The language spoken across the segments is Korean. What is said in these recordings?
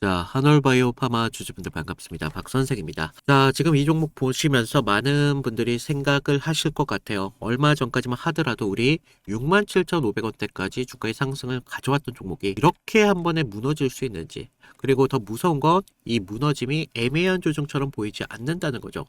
자, 한올바이오 파마 주주분들 반갑습니다. 박선생입니다. 자, 지금 이 종목 보시면서 많은 분들이 생각을 하실 것 같아요. 얼마 전까지만 하더라도 우리 67,500원대까지 주가의 상승을 가져왔던 종목이 이렇게 한 번에 무너질 수 있는지, 그리고 더 무서운 건 이 무너짐이 애매한 조정처럼 보이지 않는다는 거죠.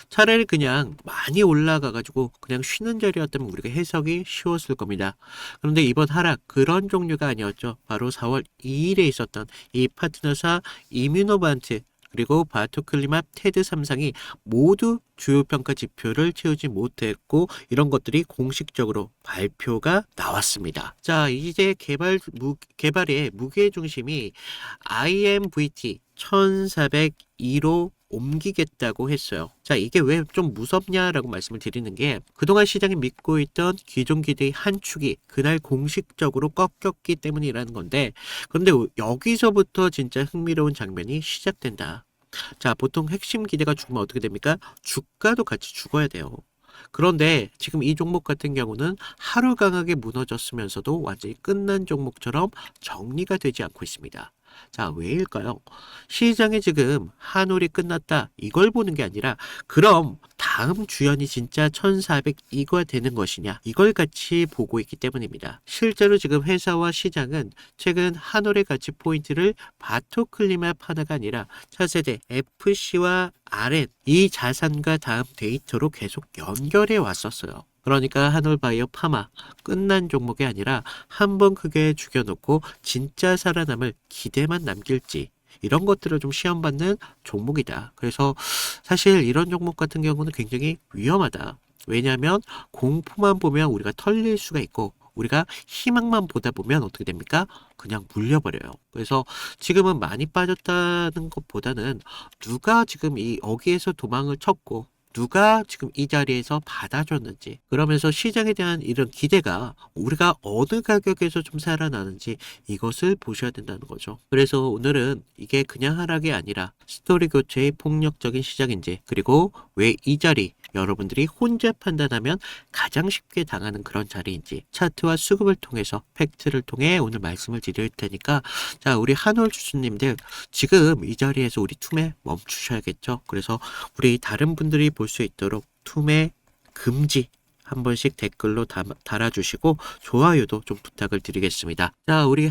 차라리 그냥 많이 올라가가지고 그냥 쉬는 자리였다면 우리가 해석이 쉬웠을 겁니다. 그런데 이번 하락 그런 종류가 아니었죠. 바로 4월 2일에 있었던 이 파트너사 이뮤노반트 그리고 바토클리맙 테드 3상이 모두 주요 평가 지표를 채우지 못했고 이런 것들이 공식적으로 발표가 나왔습니다. 자, 이제 개발의 무게 중심이 IMVT 1402로 옮기겠다고 했어요. 자, 이게 왜 좀 무섭냐라고 말씀을 드리는 게 그동안 시장이 믿고 있던 기존 기대의 한 축이 그날 공식적으로 꺾였기 때문이라는 건데, 그런데 여기서부터 진짜 흥미로운 장면이 시작된다. 자, 보통 핵심 기대가 죽으면 어떻게 됩니까? 주가도 같이 죽어야 돼요. 그런데 지금 이 종목 같은 경우는 하루 강하게 무너졌으면서도 완전히 끝난 종목처럼 정리가 되지 않고 있습니다. 자, 왜일까요? 시장이 지금 한올이 끝났다 이걸 보는 게 아니라 그럼 다음 주연이 진짜 1402가 되는 것이냐 이걸 같이 보고 있기 때문입니다. 실제로 지금 회사와 시장은 최근 한올의 가치 포인트를 바토클리맙 하나가 아니라 차세대 FC와 RN 이 자산과 다음 데이터로 계속 연결해 왔었어요. 그러니까 한올바이오 파마 끝난 종목이 아니라 한번 크게 죽여놓고 진짜 살아남을 기대만 남길지 이런 것들을 좀 시험받는 종목이다. 그래서 사실 이런 종목 같은 경우는 굉장히 위험하다. 왜냐하면 공포만 보면 우리가 털릴 수가 있고 우리가 희망만 보다 보면 어떻게 됩니까? 그냥 물려버려요. 그래서 지금은 많이 빠졌다는 것보다는 누가 지금 이 여기에서 도망을 쳤고 누가 지금 이 자리에서 받아줬는지, 그러면서 시장에 대한 이런 기대가 우리가 어느 가격에서 좀 살아나는지 이것을 보셔야 된다는 거죠. 그래서 오늘은 이게 그냥 하락이 아니라 스토리 교체의 폭력적인 시작인지, 그리고 왜 이 자리 여러분들이 혼자 판단하면 가장 쉽게 당하는 그런 자리인지 차트와 수급을 통해서 팩트를 통해 오늘 말씀을 드릴 테니까, 자, 우리 한올 주주님들 지금 이 자리에서 우리 투매 멈추셔야겠죠. 그래서 우리 다른 분들이 볼 수 있도록 투매 금지 한 번씩 댓글로 달아주시고 좋아요도 좀 부탁을 드리겠습니다. 자, 우리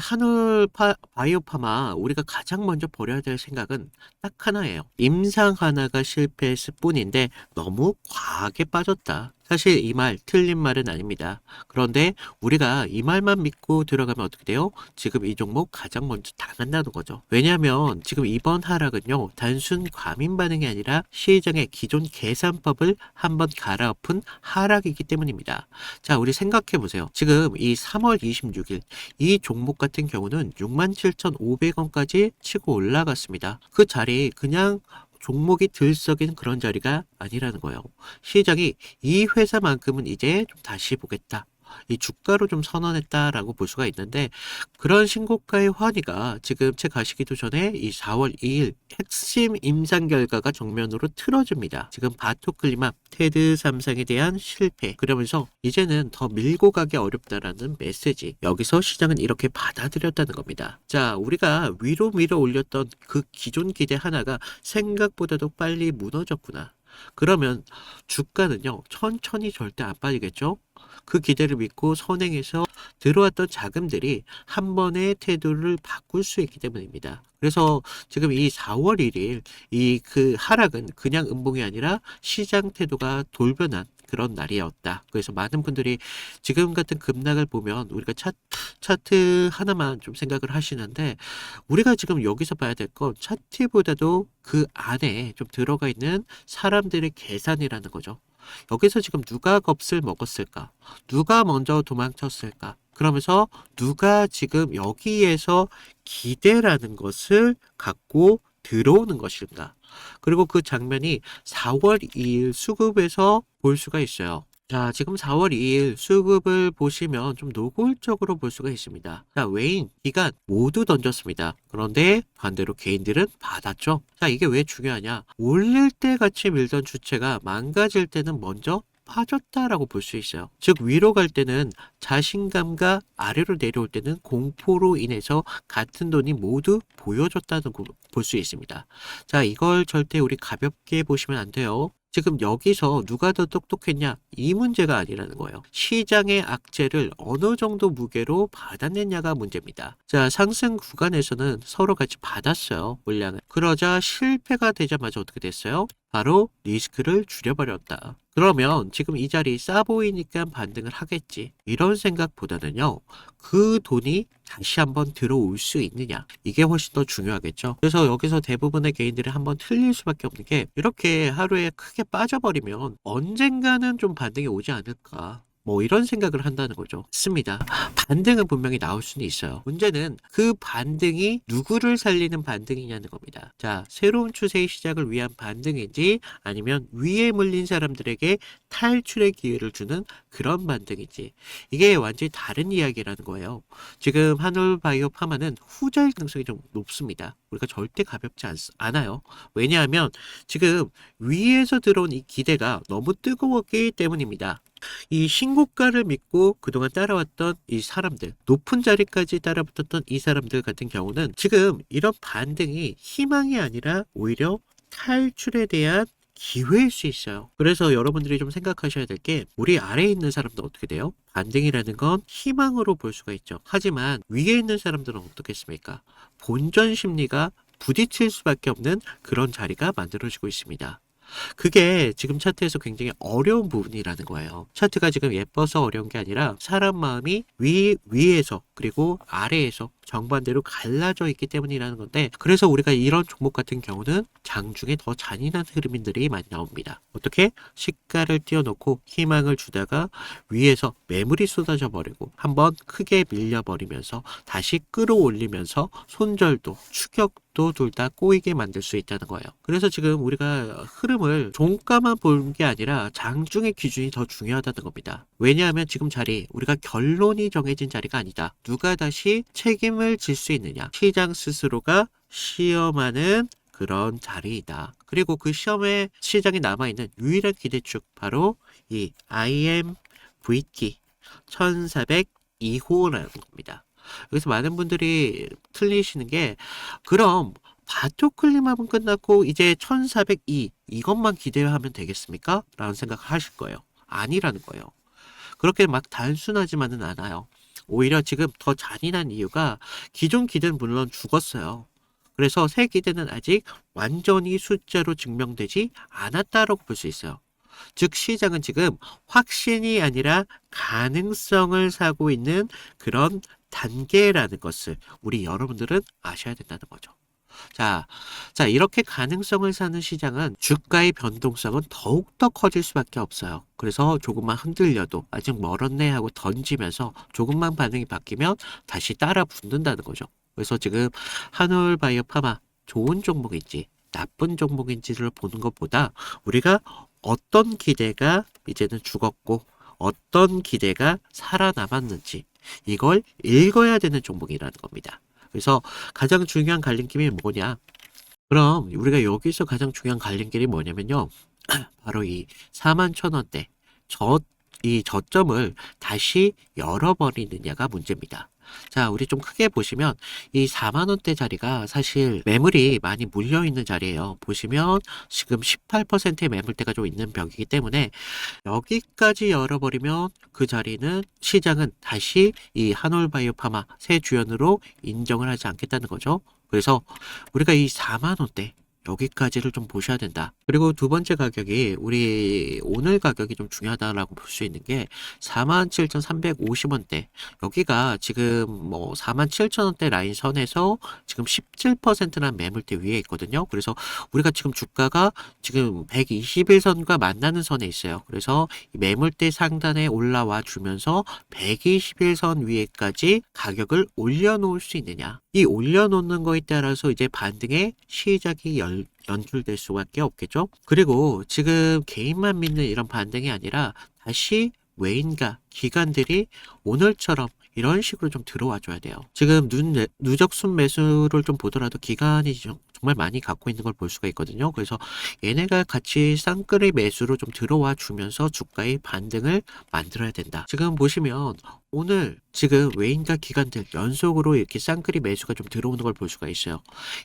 바이오파마 우리가 가장 먼저 버려야 될 생각은 딱 하나예요. 임상 하나가 실패했을 뿐인데 너무 과하게 빠졌다. 사실 이 말 틀린 말은 아닙니다. 그런데 우리가 이 말만 믿고 들어가면 어떻게 돼요? 지금 이 종목 가장 먼저 당한다는 거죠. 왜냐하면 지금 이번 하락은요 단순 과민 반응이 아니라 시장의 기존 계산법을 한번 갈아엎은 하락이기 때문입니다. 자, 우리 생각해 보세요. 지금 이 3월 26일 이 종목 같은 경우는 67,500원까지 치고 올라갔습니다. 그 자리 그냥 종목이 들썩이는 그런 자리가 아니라는 거예요. 시장이 이 회사만큼은 이제 좀 다시 보겠다. 이 주가로 좀 선언했다라고 볼 수가 있는데, 그런 신고가의 환희가 지금 책 가시기도 전에 이 4월 2일 핵심 임상 결과가 정면으로 틀어집니다. 지금 바토클리맙 테드 3상에 대한 실패, 그러면서 이제는 더 밀고 가기 어렵다라는 메시지, 여기서 시장은 이렇게 받아들였다는 겁니다. 자, 우리가 위로 밀어 올렸던 그 기존 기대 하나가 생각보다도 빨리 무너졌구나. 그러면 주가는요 천천히 절대 안 빠지겠죠. 그 기대를 믿고 선행해서 들어왔던 자금들이 한 번의 태도를 바꿀 수 있기 때문입니다. 그래서 지금 이 4월 1일 이 그 하락은 그냥 음봉이 아니라 시장 태도가 돌변한 그런 날이었다. 그래서 많은 분들이 지금 같은 급락을 보면 우리가 차트 하나만 좀 생각을 하시는데, 우리가 지금 여기서 봐야 될 건 차트보다도 그 안에 좀 들어가 있는 사람들의 계산이라는 거죠. 여기서 지금 누가 겁을 먹었을까? 누가 먼저 도망쳤을까? 그러면서 누가 지금 여기에서 기대라는 것을 갖고 들어오는 것인가? 그리고 그 장면이 4월 2일 수급에서 볼 수가 있어요. 자, 지금 4월 2일 수급을 보시면 좀 노골적으로 볼 수가 있습니다. 자, 외인, 기관 모두 던졌습니다. 그런데 반대로 개인들은 받았죠. 자, 이게 왜 중요하냐? 올릴 때 같이 밀던 주체가 망가질 때는 먼저 빠졌다라고 볼 수 있어요. 즉 위로 갈 때는 자신감과 아래로 내려올 때는 공포로 인해서 같은 돈이 모두 보여줬다는 걸 볼 수 있습니다. 자, 이걸 절대 우리 가볍게 보시면 안 돼요. 지금 여기서 누가 더 똑똑했냐? 이 문제가 아니라는 거예요. 시장의 악재를 어느 정도 무게로 받아냈냐가 문제입니다. 자, 상승 구간에서는 서로 같이 받았어요, 물량을. 그러자 실패가 되자마자 어떻게 됐어요? 바로 리스크를 줄여버렸다. 그러면 지금 이 자리 싸 보이니까 반등을 하겠지. 이런 생각보다는요, 그 돈이 다시 한번 들어올 수 있느냐. 이게 훨씬 더 중요하겠죠. 그래서 여기서 대부분의 개인들이 한번 틀릴 수밖에 없는 게 이렇게 하루에 크게 빠져버리면 언젠가는 좀 반등이 오지 않을까. 뭐 이런 생각을 한다는 거죠. 맞습니다. 반등은 분명히 나올 수는 있어요. 문제는 그 반등이 누구를 살리는 반등이냐는 겁니다. 자, 새로운 추세의 시작을 위한 반등인지 아니면 위에 물린 사람들에게 탈출의 기회를 주는 그런 반등인지 이게 완전히 다른 이야기라는 거예요. 지금 한올바이오 파마는 후자일 가능성이 좀 높습니다. 우리가 절대 가볍지 않아요. 왜냐하면 지금 위에서 들어온 이 기대가 너무 뜨거웠기 때문입니다. 이 신고가를 믿고 그동안 따라왔던 이 사람들, 높은 자리까지 따라붙었던 이 사람들 같은 경우는 지금 이런 반등이 희망이 아니라 오히려 탈출에 대한 기회일 수 있어요. 그래서 여러분들이 좀 생각하셔야 될 게 우리 아래에 있는 사람들 어떻게 돼요? 반등이라는 건 희망으로 볼 수가 있죠. 하지만 위에 있는 사람들은 어떻겠습니까? 본전 심리가 부딪힐 수밖에 없는 그런 자리가 만들어지고 있습니다. 그게 지금 차트에서 굉장히 어려운 부분이라는 거예요. 차트가 지금 예뻐서 어려운 게 아니라 사람 마음이 위에서 그리고 아래에서 정반대로 갈라져 있기 때문이라는 건데, 그래서 우리가 이런 종목 같은 경우는 장중에 더 잔인한 흐름들이 많이 나옵니다. 어떻게? 시가를 띄워놓고 희망을 주다가 위에서 매물이 쏟아져 버리고 한번 크게 밀려버리면서 다시 끌어올리면서 손절도 추격도 둘 다 꼬이게 만들 수 있다는 거예요. 그래서 지금 우리가 흐름을 종가만 보는 게 아니라 장중의 기준이 더 중요하다는 겁니다. 왜냐하면 지금 자리, 우리가 결론이 정해진 자리가 아니다. 누가 다시 책임을 질 수 있느냐. 시장 스스로가 시험하는 그런 자리이다. 그리고 그 시험에 시장에 남아있는 유일한 기대축, 바로 이 IMVT 1402호라는 겁니다. 여기서 많은 분들이 틀리시는 게, 그럼 바토클림합은 끝났고 이제 1402 이것만 기대하면 되겠습니까? 라는 생각을 하실 거예요. 아니라는 거예요. 그렇게 막 단순하지만은 않아요. 오히려 지금 더 잔인한 이유가 기존 기대는 물론 죽었어요. 그래서 새 기대는 아직 완전히 숫자로 증명되지 않았다라고 볼 수 있어요. 즉 시장은 지금 확신이 아니라 가능성을 사고 있는 그런 단계라는 것을 우리 여러분들은 아셔야 된다는 거죠. 자, 이렇게 가능성을 사는 시장은 주가의 변동성은 더욱더 커질 수밖에 없어요. 그래서 조금만 흔들려도 아직 멀었네 하고 던지면서 조금만 반응이 바뀌면 다시 따라 붙는다는 거죠. 그래서 지금 한올바이오 파마 좋은 종목인지 나쁜 종목인지를 보는 것보다 우리가 어떤 기대가 이제는 죽었고 어떤 기대가 살아남았는지 이걸 읽어야 되는 종목이라는 겁니다. 그래서 가장 중요한 갈림길이 뭐냐? 그럼 우리가 여기서 가장 중요한 갈림길이 뭐냐면요. 바로 이 41,000원대 이 저점을 다시 열어버리느냐가 문제입니다. 자, 우리 좀 크게 보시면 이 4만원대 자리가 사실 매물이 많이 물려있는 자리예요. 보시면 지금 18%의 매물대가 좀 있는 벽이기 때문에 여기까지 열어버리면 그 자리는 시장은 다시 이 한올바이오 파마 새 주연으로 인정을 하지 않겠다는 거죠. 그래서 우리가 이 4만원대 여기까지를 좀 보셔야 된다. 그리고 두 번째 가격이 우리 오늘 가격이 좀 중요하다라고 볼 수 있는 게 47,350원대. 여기가 지금 뭐 47,000원대 라인 선에서 지금 17%란 매물대 위에 있거든요. 그래서 우리가 지금 주가가 지금 121선과 만나는 선에 있어요. 그래서 이 매물대 상단에 올라와 주면서 121선 위에까지 가격을 올려놓을 수 있느냐. 이 올려놓는 거에 따라서 이제 반등의 시작이 연출될 수밖에 없겠죠. 그리고 지금 개인만 믿는 이런 반등이 아니라 다시 외인과 기관들이 오늘처럼 이런 식으로 좀 들어와 줘야 돼요. 지금 누적 순매수를 좀 보더라도 기관이 좀 정말 많이 갖고 있는 걸 볼 수가 있거든요. 그래서 얘네가 같이 쌍끌이 매수로 좀 들어와 주면서 주가의 반등을 만들어야 된다. 지금 보시면 오늘 지금 외인과 기관들 연속으로 이렇게 쌍끌이 매수가 좀 들어오는 걸 볼 수가 있어요.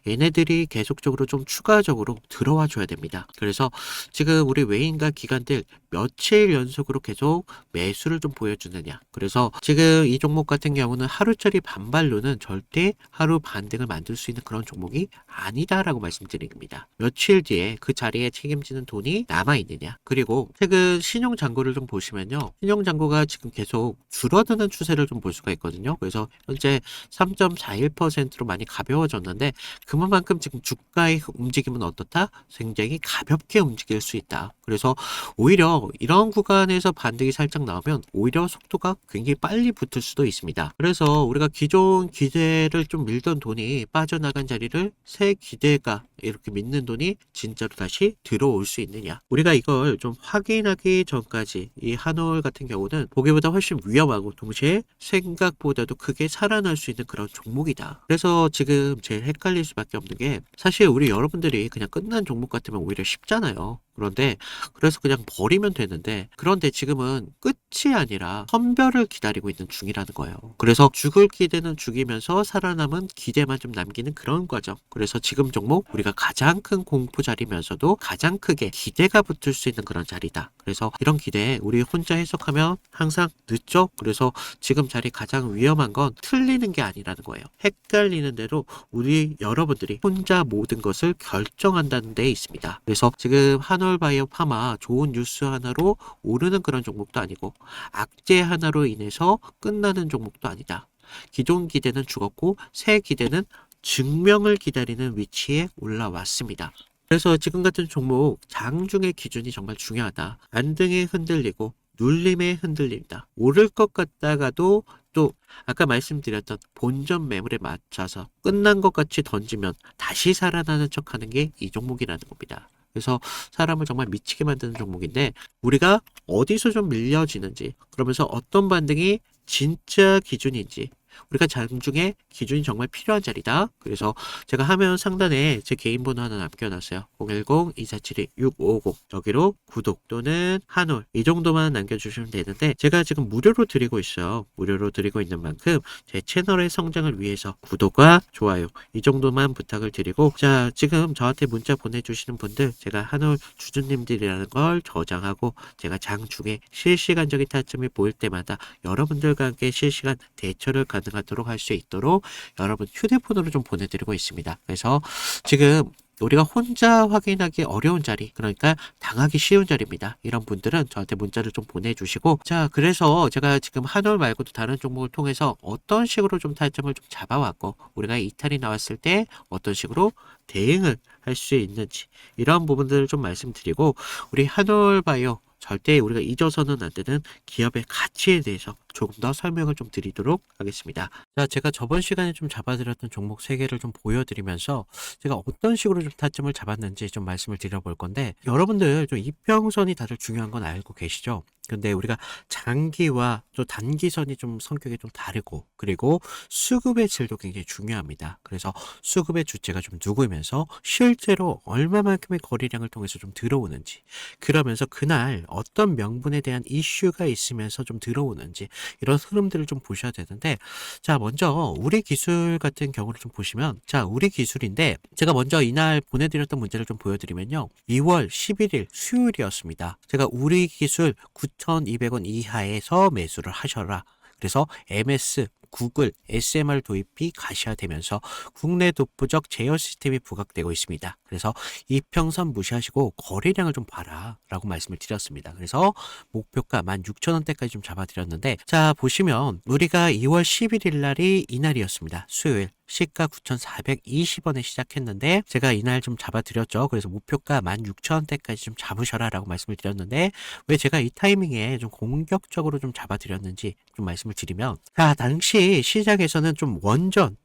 얘네들이 계속적으로 좀 추가적으로 들어와 줘야 됩니다. 그래서 지금 우리 외인과 기관들 며칠 연속으로 계속 매수를 좀 보여주느냐. 그래서 지금 이 종목 같은 경우는 하루짜리 반발로는 절대 하루 반등을 만들 수 있는 그런 종목이 아니다라고 말씀드립니다. 며칠 뒤에 그 자리에 책임지는 돈이 남아있느냐. 그리고 최근 신용잔고를 좀 보시면요. 신용잔고가 지금 계속 줄어드는 추세를 좀 볼 수가 있거든요. 그래서 현재 3.41%로 많이 가벼워졌는데 그만큼 지금 주가의 움직임은 어떻다? 굉장히 가볍게 움직일 수 있다. 그래서 오히려 이런 구간에서 반등이 살짝 나오면 오히려 속도가 굉장히 빨리 붙을 수도 있습니다. 그래서 우리가 기존 기대를 좀 밀던 돈이 빠져나간 자리를 새 기대가 이렇게 믿는 돈이 진짜로 다시 들어올 수 있느냐. 우리가 이걸 좀 확인하기 전까지 이 한올 같은 경우는 보기보다 훨씬 위험하고 동시에 생각보다도 크게 살아날 수 있는 그런 종목이다. 그래서 지금 제일 헷갈릴 수밖에 없는 게 사실 우리 여러분들이 그냥 끝난 종목 같으면 오히려 쉽잖아요. 그런데 그래서 그냥 버리면 되는데 그런데 지금은 끝이 아니라 선별을 기다리고 있는 중이라는 거예요. 그래서 죽을 기대는 죽이면서 살아남은 기대만 좀 남기는 그런 과정. 그래서 지금 종목 우리가 가장 큰 공포 자리면서도 가장 크게 기대가 붙을 수 있는 그런 자리다. 그래서 이런 기대에 우리 혼자 해석하면 항상 늦죠. 그래서 지금 자리 가장 위험한 건 틀리는 게 아니라는 거예요. 헷갈리는 대로 우리 여러분들이 혼자 모든 것을 결정한다는 데 있습니다. 그래서 지금 한올바이오 파마 좋은 뉴스 하나로 오르는 그런 종목도 아니고 악재 하나로 인해서 끝나는 종목도 아니다. 기존 기대는 죽었고 새 기대는 증명을 기다리는 위치에 올라왔습니다. 그래서 지금 같은 종목 장중의 기준이 정말 중요하다. 반등에 흔들리고 눌림에 흔들린다. 오를 것 같다가도 또 아까 말씀드렸던 본전 매물에 맞춰서 끝난 것 같이 던지면 다시 살아나는 척하는 게 이 종목이라는 겁니다. 그래서 사람을 정말 미치게 만드는 종목인데 우리가 어디서 좀 밀려지는지 그러면서 어떤 반등이 진짜 기준인지 우리가 장중에 기준이 정말 필요한 자리다. 그래서 제가 화면 상단에 제 개인 번호 하나 남겨놨어요. 010-2472-6550 여기로 구독 또는 한올 이 정도만 남겨주시면 되는데 제가 지금 무료로 드리고 있어요. 무료로 드리고 있는 만큼 제 채널의 성장을 위해서 구독과 좋아요 이 정도만 부탁을 드리고 자 지금 저한테 문자 보내주시는 분들 제가 한올 주주님들이라는 걸 저장하고 제가 장중에 실시간적인 타점이 보일 때마다 여러분들과 함께 실시간 대처를 가능하도록 할 수 있도록 여러분 휴대폰으로 좀 보내드리고 있습니다. 그래서 지금 우리가 혼자 확인하기 어려운 자리 그러니까 당하기 쉬운 자리입니다. 이런 분들은 저한테 문자를 좀 보내주시고 자 그래서 제가 지금 한올 말고도 다른 종목을 통해서 어떤 식으로 좀 타점을 좀 잡아왔고 우리가 이탈이 나왔을 때 어떤 식으로 대응을 할 수 있는지 이런 부분들을 좀 말씀드리고 우리 한올 바이오 절대 우리가 잊어서는 안 되는 기업의 가치에 대해서 조금 더 설명을 좀 드리도록 하겠습니다. 자, 제가 저번 시간에 좀 잡아드렸던 종목 3개를 좀 보여드리면서 제가 어떤 식으로 좀 타점을 잡았는지 좀 말씀을 드려볼 건데 여러분들 좀 이평선이 다들 중요한 건 알고 계시죠? 근데 우리가 장기와 또 단기선이 좀 성격이 좀 다르고 그리고 수급의 질도 굉장히 중요합니다. 그래서 수급의 주체가 좀 누구면서 실제로 얼마만큼의 거래량을 통해서 좀 들어오는지 그러면서 그날 어떤 명분에 대한 이슈가 있으면서 좀 들어오는지 이런 흐름들을 좀 보셔야 되는데 자 먼저 우리 기술 같은 경우를 좀 보시면 자 우리 기술인데 제가 먼저 이날 보내드렸던 문제를 좀 보여드리면요 2월 11일 수요일이었습니다. 제가 우리 기술 9,200원 이하에서 매수를 하셔라. 그래서 MS, 구글, SMR 도입이 가시화되면서 국내 독보적 제어 시스템이 부각되고 있습니다. 그래서 이평선 무시하시고 거래량을 좀 봐라 라고 말씀을 드렸습니다. 그래서 목표가 16,000원대까지 좀 잡아드렸는데 자 보시면 우리가 2월 11일 날이 이날이었습니다. 수요일. 시가 9,420원에 시작했는데 제가 이날 좀 잡아드렸죠. 그래서 목표가 16,000원대까지 좀 잡으셔라 라고 말씀을 드렸는데 왜 제가 이 타이밍에 좀 공격적으로 좀 잡아드렸는지 좀 말씀을 드리면 자 당시 시장에서는 좀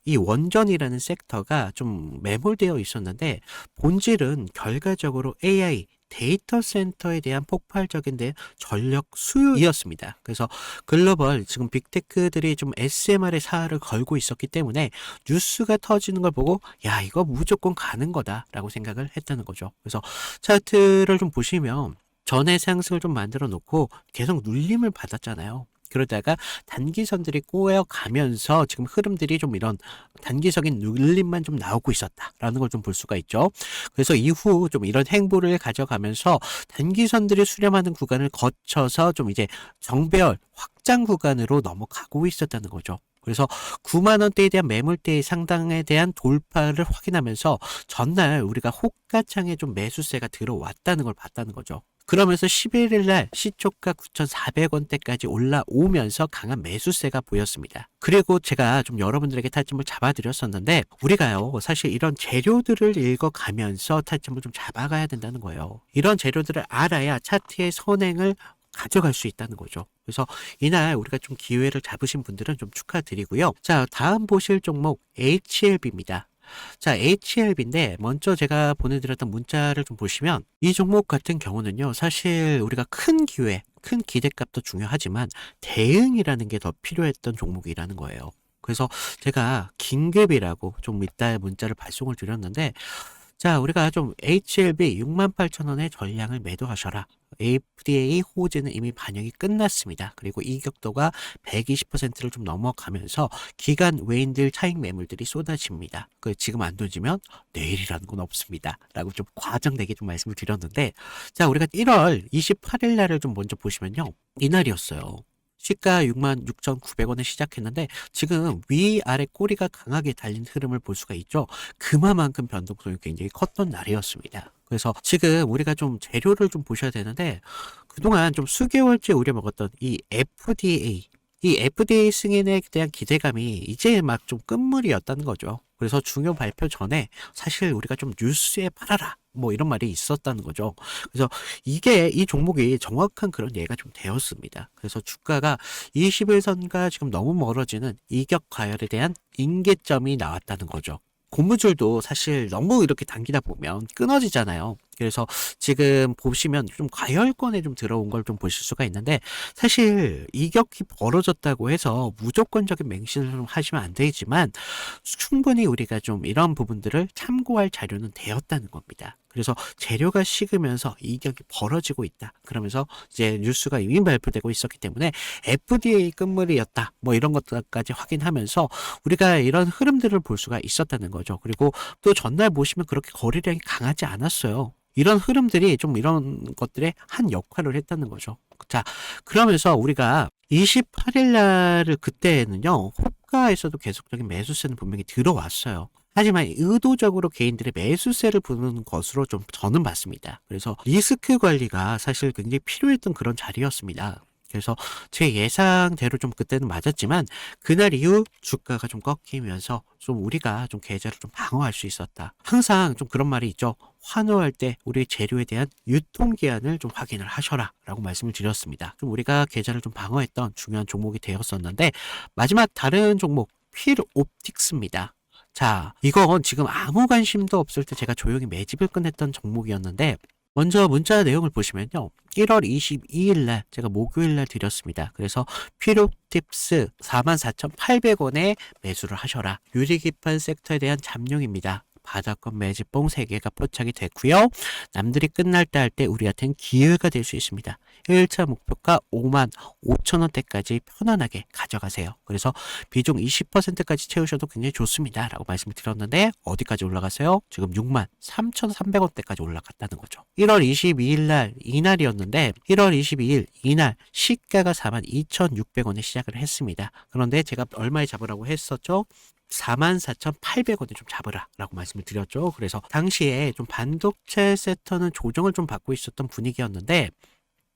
이 원전이라는 섹터가 좀 매몰되어 있었는데 본질은 결과적으로 AI 데이터 센터에 대한 폭발적인 전력 수요이었습니다. 그래서 글로벌 지금 빅테크들이 좀 SMR의 사활을 걸고 있었기 때문에 뉴스가 터지는 걸 보고 야 이거 무조건 가는 거다라고 생각을 했다는 거죠. 그래서 차트를 좀 보시면 전의 상승을 좀 만들어 놓고 계속 눌림을 받았잖아요. 그러다가 단기선들이 꼬여가면서 지금 흐름들이 좀 이런 단기적인 눌림만 좀 나오고 있었다라는 걸 좀 볼 수가 있죠. 그래서 이후 좀 이런 행보를 가져가면서 단기선들이 수렴하는 구간을 거쳐서 좀 이제 정배열 확장 구간으로 넘어가고 있었다는 거죠. 그래서 9만 원대에 대한 매물대의 상당에 대한 돌파를 확인하면서 전날 우리가 호가창에 좀 매수세가 들어왔다는 걸 봤다는 거죠. 그러면서 11일 날 시초가 9,400원대까지 올라오면서 강한 매수세가 보였습니다. 그리고 제가 좀 여러분들에게 타점을 잡아드렸었는데 우리가요 사실 이런 재료들을 읽어가면서 타점을 좀 잡아가야 된다는 거예요. 이런 재료들을 알아야 차트의 선행을 가져갈 수 있다는 거죠. 그래서 이날 우리가 좀 기회를 잡으신 분들은 좀 축하드리고요. 자, 다음 보실 종목 HLB입니다. 자, HLB인데 먼저 제가 보내드렸던 문자를 좀 보시면 이 종목 같은 경우는요. 사실 우리가 큰 기회, 큰 기대값도 중요하지만 대응이라는 게 더 필요했던 종목이라는 거예요. 그래서 제가 긴급이라고 좀 이따 문자를 발송을 드렸는데 자, 우리가 좀 HLB 68,000원의 전량을 매도하셔라. FDA 호재는 이미 반영이 끝났습니다. 그리고 이격도가 120%를 좀 넘어가면서 기간 외인들 차익 매물들이 쏟아집니다. 지금 안 던지면 내일이라는 건 없습니다. 라고 좀 과장되게 좀 말씀을 드렸는데 자, 우리가 1월 28일 날을 좀 먼저 보시면요. 이날이었어요. 시가 66,900원에 시작했는데 지금 위아래 꼬리가 강하게 달린 흐름을 볼 수가 있죠. 그만큼 변동성이 굉장히 컸던 날이었습니다. 그래서 지금 우리가 좀 재료를 좀 보셔야 되는데 그동안 좀 수개월째 우려먹었던 이 FDA 승인에 대한 기대감이 이제 막 좀 끝물이었다는 거죠. 그래서 중요 발표 전에 사실 우리가 좀 뉴스에 팔아라 뭐 이런 말이 있었다는 거죠. 그래서 이 종목이 정확한 그런 예가 좀 되었습니다. 그래서 주가가 21선과 지금 너무 멀어지는 이격 과열에 대한 임계점이 나왔다는 거죠. 고무줄도 사실 너무 이렇게 당기다 보면 끊어지잖아요. 그래서 지금 보시면 좀 과열권에 좀 들어온 걸 좀 보실 수가 있는데 사실 이격이 벌어졌다고 해서 무조건적인 맹신을 좀 하시면 안 되지만 충분히 우리가 좀 이런 부분들을 참고할 자료는 되었다는 겁니다. 그래서 재료가 식으면서 이격이 벌어지고 있다. 그러면서 이제 뉴스가 이미 발표되고 있었기 때문에 FDA 끝물이었다. 뭐 이런 것들까지 확인하면서 우리가 이런 흐름들을 볼 수가 있었다는 거죠. 그리고 또 전날 보시면 그렇게 거래량이 강하지 않았어요. 이런 흐름들이 좀 이런 것들에 한 역할을 했다는 거죠. 자, 그러면서 우리가 28일 날을 그때는요, 호가에서도 계속적인 매수세는 분명히 들어왔어요. 하지만 의도적으로 개인들의 매수세를 부는 것으로 좀 저는 봤습니다. 그래서 리스크 관리가 사실 굉장히 필요했던 그런 자리였습니다. 그래서 제 예상대로 좀 그때는 맞았지만 그날 이후 주가가 좀 꺾이면서 좀 우리가 좀 계좌를 좀 방어할 수 있었다. 항상 좀 그런 말이 있죠. 환호할 때 우리 재료에 대한 유통기한을 좀 확인을 하셔라 라고 말씀을 드렸습니다. 좀 우리가 계좌를 좀 방어했던 중요한 종목이 되었었는데 마지막 다른 종목 필옵틱스입니다. 자, 이건 지금 아무 관심도 없을 때 제가 조용히 매집을 끝냈던 종목이었는데 먼저 문자 내용을 보시면요. 1월 22일 날 제가 목요일 날 드렸습니다. 그래서 필옵틱스 44,800원에 매수를 하셔라. 유리 기판 섹터에 대한 잠룡입니다. 바닥권 매집봉 3개가 포착이 됐고요. 남들이 끝날 때 할 때 우리한테는 기회가 될 수 있습니다. 1차 목표가 55,000원대까지 편안하게 가져가세요. 그래서 비중 20%까지 채우셔도 굉장히 좋습니다. 라고 말씀을 드렸는데 어디까지 올라갔어요? 지금 63,300원대까지 올라갔다는 거죠. 1월 22일 날 이날이었는데 1월 22일 이날 시가가 42,600원에 시작을 했습니다. 그런데 제가 얼마에 잡으라고 했었죠? 44,800원에 좀 잡으라 라고 말씀을 드렸죠. 그래서 당시에 좀 반도체 섹터는 조정을 좀 받고 있었던 분위기였는데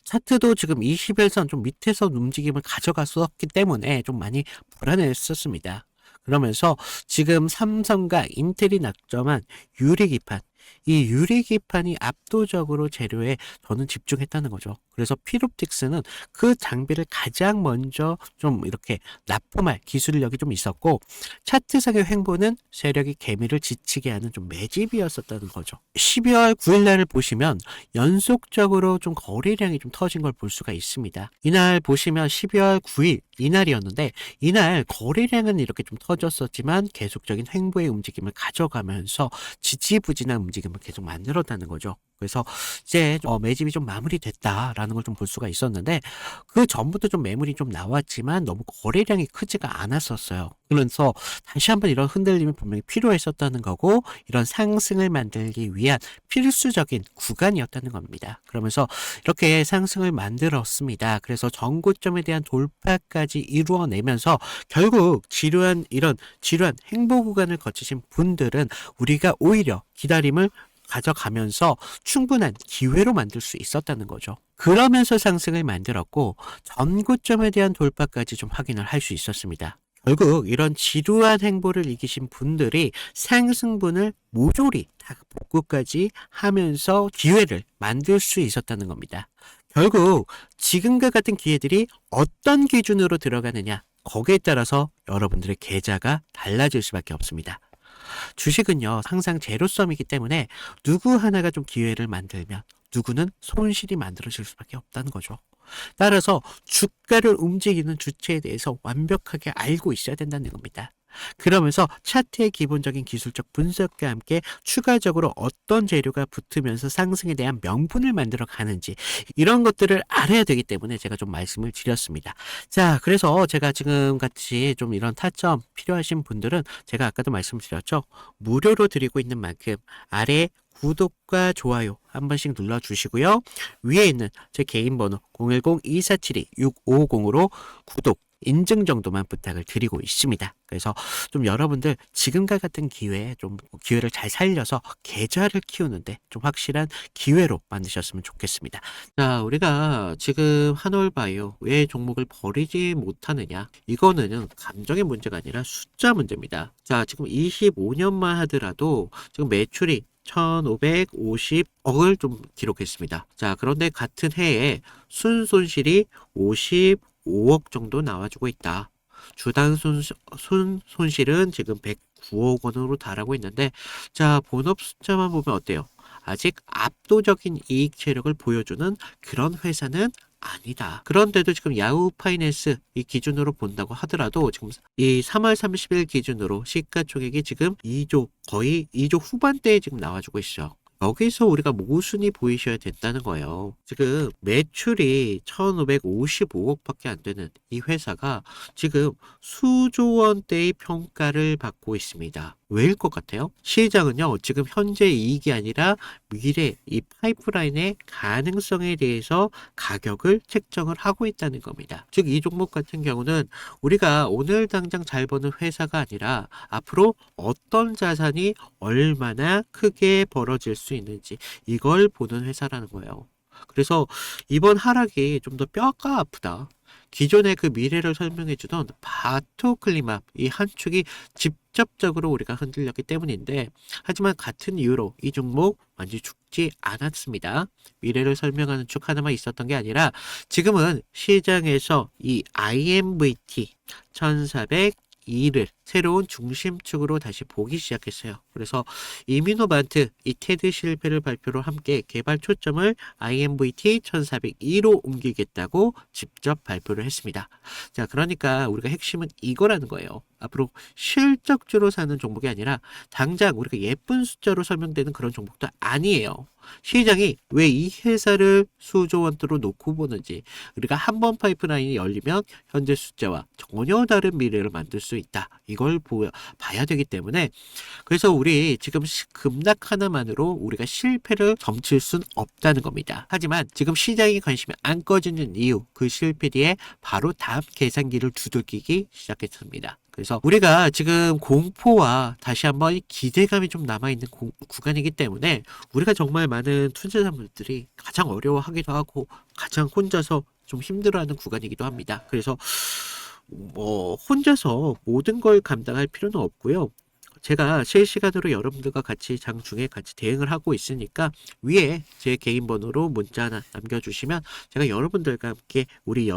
차트도 지금 21선 좀 밑에서 움직임을 가져갔었기 때문에 좀 많이 불안했었습니다. 그러면서 지금 삼성과 인텔이 낙점한 유리기판 이 유리기판이 압도적으로 재료에 저는 집중했다는 거죠. 그래서 필옵틱스는 그 장비를 가장 먼저 좀 이렇게 납품할 기술력이 좀 있었고, 차트상의 횡보는 세력이 개미를 지치게 하는 좀 매집이었었다는 거죠. 12월 9일 날을 보시면 연속적으로 좀 거래량이 좀 터진 걸 볼 수가 있습니다. 이날 보시면 12월 9일 이날이었는데, 이날 거래량은 이렇게 좀 터졌었지만 계속적인 횡보의 움직임을 가져가면서 지지부진한 움직임을 계속 만들었다는 거죠. 그래서 이제 매집이 좀 마무리됐다라는 걸 좀 볼 수가 있었는데, 그 전부터 좀 매물이 좀 나왔지만 너무 거래량이 크지가 않았었어요. 그래서 다시 한번 이런 흔들림이 분명히 필요했었다는 거고, 이런 상승을 만들기 위한 필수적인 구간이었다는 겁니다. 그러면서 이렇게 상승을 만들었습니다. 그래서 전고점에 대한 돌파까지 이루어내면서 결국 지루한 행보 구간을 거치신 분들은 우리가 오히려 기다림을 가져가면서 충분한 기회로 만들 수 있었다는 거죠. 그러면서 상승을 만들었고, 전고점에 대한 돌파까지 좀 확인을 할 수 있었습니다. 결국 이런 지루한 행보를 이기신 분들이 상승분을 모조리 다 복구까지 하면서 기회를 만들 수 있었다는 겁니다. 결국 지금과 같은 기회들이 어떤 기준으로 들어가느냐, 거기에 따라서 여러분들의 계좌가 달라질 수밖에 없습니다. 주식은요, 항상 제로섬이기 때문에 누구 하나가 좀 기회를 만들면 누구는 손실이 만들어질 수밖에 없다는 거죠. 따라서 주가를 움직이는 주체에 대해서 완벽하게 알고 있어야 된다는 겁니다. 그러면서 차트의 기본적인 기술적 분석과 함께 추가적으로 어떤 재료가 붙으면서 상승에 대한 명분을 만들어 가는지, 이런 것들을 알아야 되기 때문에 제가 좀 말씀을 드렸습니다. 자, 그래서 제가 지금 같이 좀 이런 타점 필요하신 분들은 제가 아까도 말씀드렸죠. 무료로 드리고 있는 만큼 아래 구독과 좋아요 한 번씩 눌러주시고요. 위에 있는 제 개인 번호 010-2472-6550으로 구독, 인증 정도만 부탁을 드리고 있습니다. 그래서 좀 여러분들 지금과 같은 기회에 좀 기회를 잘 살려서 계좌를 키우는데 좀 확실한 기회로 만드셨으면 좋겠습니다. 자, 우리가 지금 한올바이오 왜 종목을 버리지 못하느냐? 이거는 감정의 문제가 아니라 숫자 문제입니다. 자, 지금 25년만 하더라도 지금 매출이 1,550억을 좀 기록했습니다. 자, 그런데 같은 해에 순손실이 55억 정도 나와주고 있다. 주당 손실은 지금 109억 원으로 달하고 있는데, 자, 본업 숫자만 보면 어때요? 아직 압도적인 이익 체력을 보여주는 그런 회사는 아니다. 그런데도 지금 야후 파이낸스 이 기준으로 본다고 하더라도 지금 이 3월 30일 기준으로 시가총액이 지금 2조, 거의 2조 후반대에 지금 나와주고 있어요. 여기서 우리가 모순이 보이셔야 된다는 거예요. 지금 매출이 1,555억밖에 안 되는 이 회사가 지금 수조 원대의 평가를 받고 있습니다. 왜일 것 같아요? 시장은요, 지금 현재 이익이 아니라 미래 이 파이프라인의 가능성에 대해서 가격을 책정을 하고 있다는 겁니다. 즉, 이 종목 같은 경우는 우리가 오늘 당장 잘 버는 회사가 아니라 앞으로 어떤 자산이 얼마나 크게 벌어질 수 있는지 이걸 보는 회사라는 거예요. 그래서 이번 하락이 좀 더 뼈가 아프다. 기존의 그 미래를 설명해주던 바토클리맙 이 한 축이 직접적으로 우리가 흔들렸기 때문인데, 하지만 같은 이유로 이 종목 완전히 죽지 않았습니다. 미래를 설명하는 축 하나만 있었던 게 아니라 지금은 시장에서 이 IMVT 1402를 새로운 중심축으로 다시 보기 시작했어요. 그래서 이뮤노반트 이 테드 실패를 발표로 함께 개발 초점을 IMVT 1402로 옮기겠다고 직접 발표를 했습니다. 자, 그러니까 우리가 핵심은 이거라는 거예요. 앞으로 실적주로 사는 종목이 아니라 당장 우리가 예쁜 숫자로 설명되는 그런 종목도 아니에요. 시장이 왜 이 회사를 수조 원대로 놓고 보는지, 우리가 한 번 파이프라인이 열리면 현재 숫자와 전혀 다른 미래를 만들 수 있다. 이걸 봐야 되기 때문에, 그래서 우리 지금 급락 하나만으로 우리가 실패를 점칠 순 없다는 겁니다. 하지만 지금 시장이 관심이 안 꺼지는 이유, 그 실패 뒤에 바로 다음 계산기를 두들기기 시작했습니다. 그래서 우리가 지금 공포와 다시 한번 기대감이 좀 남아있는 구간이기 때문에 우리가 정말 많은 투자자분들이 가장 어려워하기도 하고 가장 혼자서 좀 힘들어하는 구간이기도 합니다. 그래서 혼자서 모든 걸 감당할 필요는 없고요. 제가 실시간으로 여러분들과 같이 장중에 같이 대응을 하고 있으니까 위에 제 개인 번호로 문자 하나 남겨주시면 제가 여러분들과 함께 우리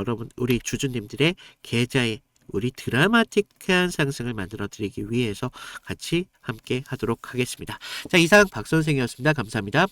주주님들의 계좌에 우리 드라마틱한 상승을 만들어 드리기 위해서 같이 함께 하도록 하겠습니다. 자, 이상 박 선생이었습니다. 감사합니다.